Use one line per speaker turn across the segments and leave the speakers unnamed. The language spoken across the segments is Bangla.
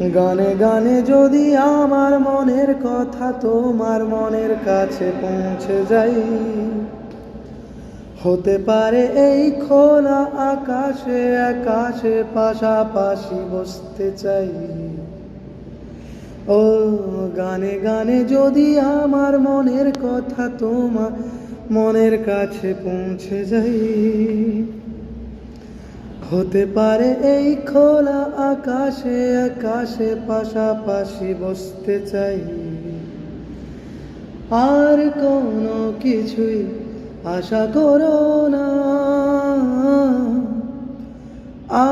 গানে গানে যদি আমার মনের কথা তোমার মনের কাছে পৌঁছে যাই, হতে পারে এই খোলা আকাশে আকাশে পাশাপাশি বসতে চাই। ও গানে গানে যদি আমার মনের কথা তোমার মনের কাছে পৌঁছে যাই, হতে পারে এই খোলা আকাশে আকাশে পাশাপাশি বসতে চাই। আর কোনো কিছুই আশা করো না,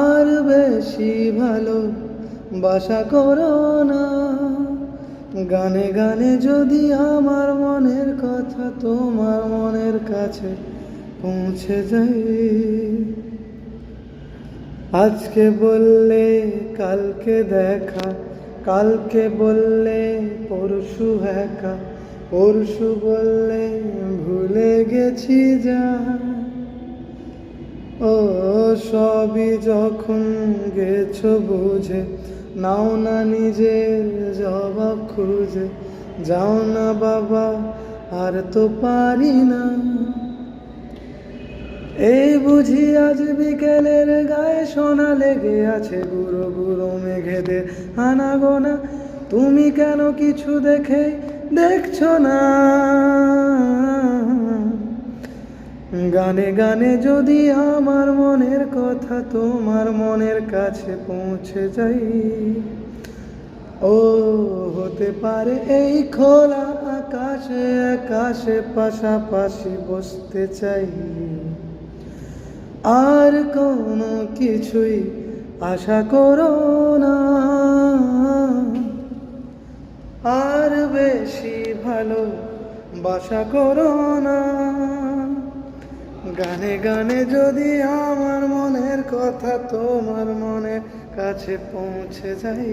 আর বেশি ভালো বাসা করো না। গানে গানে যদি আমার মনের কথা তোমার মনের কাছে পৌঁছে যায়, আজকে বললে কালকে দেখা, কালকে বললে পরশু একা, পরশু বললে ভুলে গেছি যা। ও সবই যখন গেছো বুঝে, নাও না নিজের জবাব খুঁজে, যাও না বাবা আর তো পারি না। এই বুঝি আজ বিকেলের গায়ে সোনা লেগে আছে, গুঁড়ো গুঁড়ো মেঘেদের আনাগোনা। তুমি কেন কিছু দেখছো না? গানে গানে যদি আমার মনের কথা তোমার মনের কাছে পৌঁছে যাই, ও হতে পারে এই খোলা আকাশে আকাশে পাশাপাশি বসতে চাই। আর কোনো কিছুই আশা করো না, আর বেশি ভালো বাসা করো না। গানে গানে যদি আমার মনের কথা তোমার মনের কাছে পৌঁছে যাই।